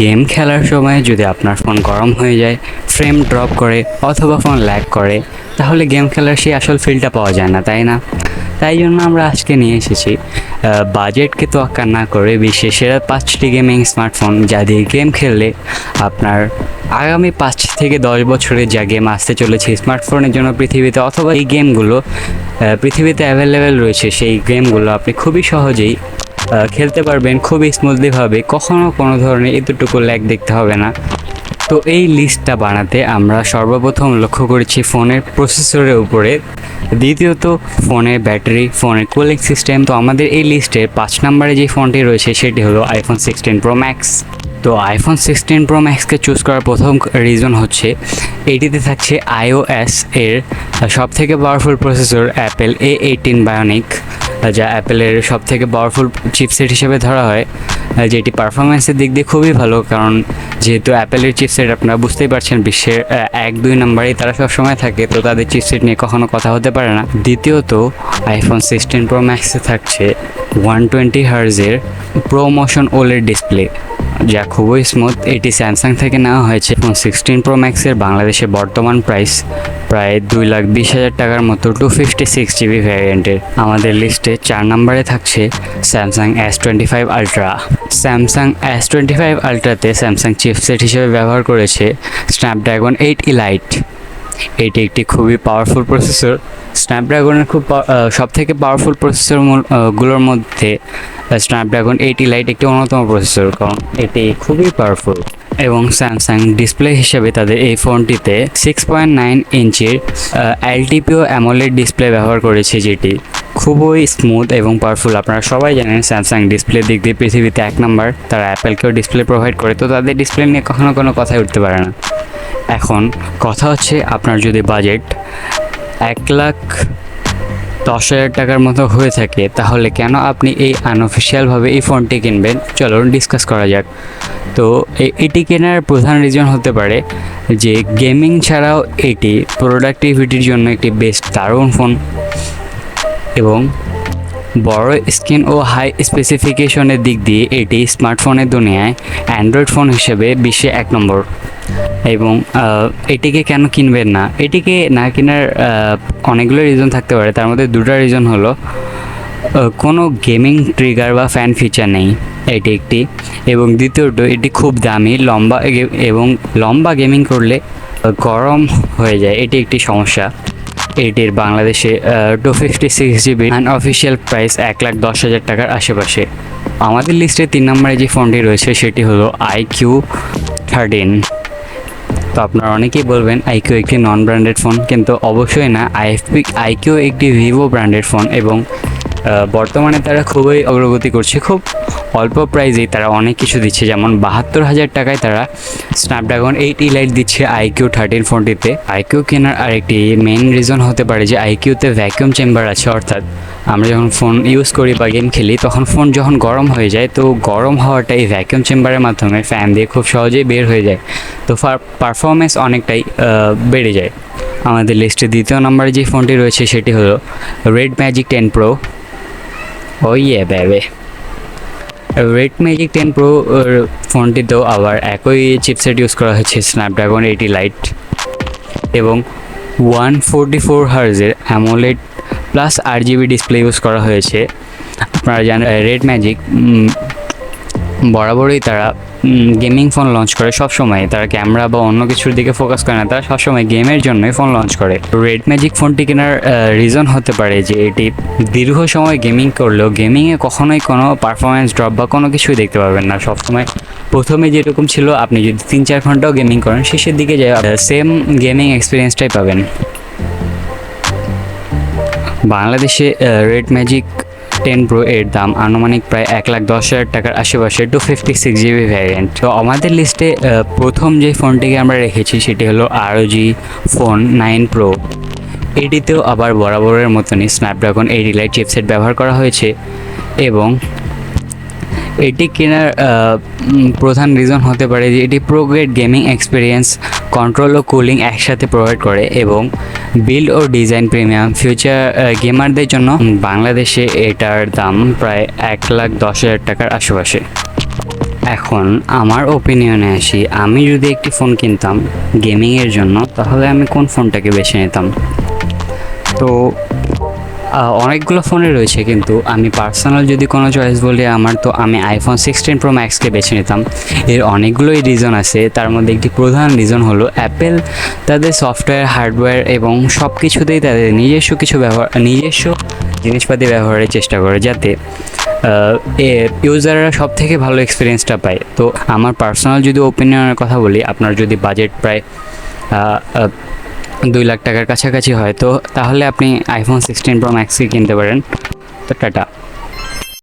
Game খেলার সময় যদি আপনার ফোন গরম হয়ে যায়, ফ্রেম ড্রপ করে অথবা ফোন ল্যাগ করে, তাহলে গেম খেলার সেই আসল ফিলটা পাওয়া যায় না, তাই না? তাই জন্য আমরা আজকে নিয়ে এসেছি বাজেটকে তোয়াক্কা না করে বিশ্বের সেরা 5টি গেমিং স্মার্টফোন, যা দিয়ে গেম খেললে আপনার আগামী 5 থেকে 10 বছরে যা গেম আসতে চলেছে স্মার্টফোনের জন্য পৃথিবীতে, অথবা এই গেমগুলো পৃথিবীতে অ্যাভেলেবেল রয়েছে, সেই গেমগুলো আপনি খুবই সহজেই খেলতে পারবেন খুবই স্মুথলিভাবে, কখনো কোনো ধরনের এতটুকু ল্যাগ দেখতে হবে না। তো এই লিস্টটা বানাতে আমরা সর্বপ্রথম লক্ষ্য করেছি ফোনের প্রসেসরের উপরে, দ্বিতীয়ত ফোনের ব্যাটারি, ফোনের কুলিং সিস্টেম। তো আমাদের এই লিস্টের 5 নম্বরে যে ফোনটি রয়েছে সেটি হলো আইফোন 16 প্রো ম্যাক্স। তো আইফোন 16 প্রো ম্যাক্সকে চুজ করার প্রথম রিজন হচ্ছে এটিতে থাকছে iOS এর সবথেকে powerful processor Apple A18 bionic, যা অ্যাপেলের সবথেকে পাওয়ারফুল চিপসেট হিসেবে ধরা হয়, যেটি পারফরমেন্সের দিক দিয়ে খুবই ভালো। কারণ যেহেতু অ্যাপেলের চিপসেট আপনারা বুঝতেই পারছেন বিশ্বের 1-2 নম্বরেই তারা সবসময় থাকে, তো তাদের চিপসেট নিয়ে কখনো কথা হতে পারে না। দ্বিতীয়ত আইফোন 16 প্রো ম্যাক্সে থাকছে 120 হার্জের প্রো মোশন ওলেড ডিসপ্লে, যা খুবই স্মুথ। এটি স্যামসাং থেকে নেওয়া হয়েছে। আইফোন 16 প্রো ম্যাক্সের বাংলাদেশে বর্তমান প্রাইস প্রায় 2,20,000 টাকার মতো 256 জিবি ভ্যারিয়েন্টের। আমাদের লিস্টে 4 নম্বরে থাকছে Samsung S25 ultra. Samsung S25 আলট্রাতে স্যামসাং চিপসেট হিসেবে ব্যবহার করেছে স্ন্যাপড্রাগন 8 ইলাইট। এটি একটি খুবই পাওয়ারফুল প্রসেসর। স্ন্যাপড্রাগনের সবথেকে পাওয়ারফুল প্রসেসর গুলোর মধ্যে স্ন্যাপড্রাগন 8 ইলাইট একটি অন্যতম প্রসেসর, কারণ এটি খুবই পাওয়ারফুল। এবং স্যামসাং ডিসপ্লে হিসেবে তাদের এই ফোনটিতে 6.9 ইঞ্চির এলটিপিও অ্যামোলেড ডিসপ্লে ব্যবহার করেছে, যেটি খুবই স্মুথ এবং পাওয়ারফুল। আপনারা সবাই জানেন স্যামসাং ডিসপ্লে দিক দিয়ে পৃথিবীতে 1 নম্বর। তারা অ্যাপেলকেও ডিসপ্লে প্রোভাইড করে, তো তাদের ডিসপ্লে নিয়ে কখনো কোনো কথাই উঠতে পারে না। এখন কথা হচ্ছে আপনার যদি বাজেট 1,10,000 টাকার মতো হয়ে থাকে, তাহলে কেন আপনি এই আনঅফিসিয়ালভাবে এই ফোনটি কিনবেন? চলো ডিসকাস করা যাক। তো এটি কেনার প্রধান রিজন হতে পারে যে গেমিং ছাড়াও এটি প্রোডাক্টিভিটির জন্য একটি বেস্ট দারুণ ফোন, এবং বড় স্ক্রিন ও হাই স্পেসিফিকেশনের দিক দিয়ে এটি স্মার্টফোনের দুনিয়ায় অ্যান্ড্রয়েড ফোন হিসেবে বিশ্বে 1 নম্বর। এবং এটিকে কেন কিনবেন না? এটিকে না কেনার অনেকগুলো রিজন থাকতে পারে, তার মধ্যে 2টা রিজন হলো কোনো গেমিং ট্রিগার বা ফ্যান ফিচার নেই, এটি একটি, এবং দ্বিতীয়ত এটি খুব দামি, লম্বা গেমিং করলে গরম হয়ে যায়, এটি একটি সমস্যা। এটির বাংলাদেশে 256 জিবি আনঅফিসিয়াল প্রাইস 1,10,000 টাকার আশেপাশে। আমাদের লিস্টে 3 নম্বরে যে ফোনটি রয়েছে সেটি হলো iQOO 13। তো আপনারা অনেকেই বলবেন iQOO একটি নন ব্র্যান্ডেড ফোন, কিন্তু অবশ্যই না। iQOO একটি ভিভো ব্র্যান্ডেড ফোন, এবং বর্তমানে তারা খুবই অগ্রগতি করছে। খুব অল্প প্রাইজেই তারা অনেক কিছু দিচ্ছে, যেমন 72,000 টাকায় তারা স্ন্যাপড্রাগন 8 ইলাইট দিচ্ছে iQOO 13 ফোনটিতে। iQOO কেনার আরেকটি মেইন রিজন হতে পারে যে iQOOতে ভ্যাকুয়াম চেম্বার আছে, অর্থাৎ আমরা যখন ফোন ইউজ করি বা গেম খেলি তখন ফোন যখন গরম হয়ে যায়, তো গরম হওয়াটা এই ভ্যাকুয়াম চেম্বারের মাধ্যমে ফ্যান দিয়ে খুব সহজেই বের হয়ে যায়, তো পারফরমেন্স অনেকটাই বেড়ে যায়। আমাদের লিস্টে 2য় নম্বরে যে ফোনটি রয়েছে সেটি হলো রেড ম্যাজিক 10 প্রো। ও ইয়ে বেবে, রেড ম্যাজিক 10 প্রো ফোনটিতেও আবার একই চিপসেট ইউজ করা হয়েছে স্ন্যাপড্রাগন 8 ইলাইট, এবং 144 হার্জের AMOLED plus RGB display use করা হয়েছে। আপনারা জানেন রেড ম্যাজিক বরাবরই তারা গেমিং ফোন লঞ্চ করে, সবসময় তারা ক্যামেরা বা অন্য কিছুর দিকে ফোকাস করে না, তারা সবসময় গেমের জন্যই ফোন লঞ্চ করে। রেড ম্যাজিক ফোনটি কেনার রিজন হতে পারে যে এটি দীর্ঘ সময় গেমিং করলেও গেমিংয়ে কখনোই কোনো পারফরমেন্স ড্রপ বা কোনো কিছুই দেখতে পাবেন না। সবসময় প্রথমে যেরকম ছিল, আপনি যদি 3-4 ঘন্টাও গেমিং করেন, শেষের দিকে যে সেম গেমিং এক্সপিরিয়েন্সটাই পাবেন। বাংলাদেশে রেড ম্যাজিক 10 প্রো এর দাম আনুমানিক প্রায় 1,10,000 টাকার আশেপাশে 256 জিবি ভ্যারিয়েন্ট। তো আমাদের লিস্টে প্রথম যে ফোনটিকে আমরা রেখেছি সেটি হলো ROG Phone 9 Pro। এটিতেও আবার বরাবরের মতনই স্ন্যাপড্রাগন 8 ইলাইট চিপসেট ব্যবহার করা হয়েছে, এবং এটি কেনার প্রধান রিজন হতে পারে যে এটি pro grade gaming experience, control ও কুলিং একসাথে প্রোভাইড করে, এবং বিল্ড ও ডিজাইন প্রিমিয়াম ফিউচার গেমারদের জন্য। বাংলাদেশে এটার দাম প্রায় 1,10,000 টাকার আশেপাশে। এখন আমার ওপিনিয়নে আসি, আমি যদি একটি ফোন কিনতাম গেমিংয়ের জন্য তাহলে আমি কোন ফোনটাকে বেছে নিতাম। তো অনেকগুলো ফোনে রয়েছে, কিন্তু আমি পার্সোনাল যদি কোনো চয়েস বলি আমার, তো আমি আইফোন 16 প্রো ম্যাক্সকে বেছে নিতাম। এর অনেকগুলোই রিজন আছে, তার মধ্যে একটি প্রধান রিজন হলো অ্যাপেল তাদের সফটওয়্যার, হার্ডওয়্যার এবং সব কিছুতেই তাদের নিজস্ব জিনিসপাতি ব্যবহারের চেষ্টা করে, যাতে ইউজাররা সব থেকে ভালো এক্সপিরিয়েন্সটা পায়। তো আমার পার্সোনাল যদি ওপিনিয়নের কথা বলি, আপনার যদি বাজেট প্রায় 2 লাখ টাকার কাছাকাছি হয়, তো তাহলে আপনি আইফোন 16 প্রো ম্যাক্সই কিনতে পারেন। তো টাটা।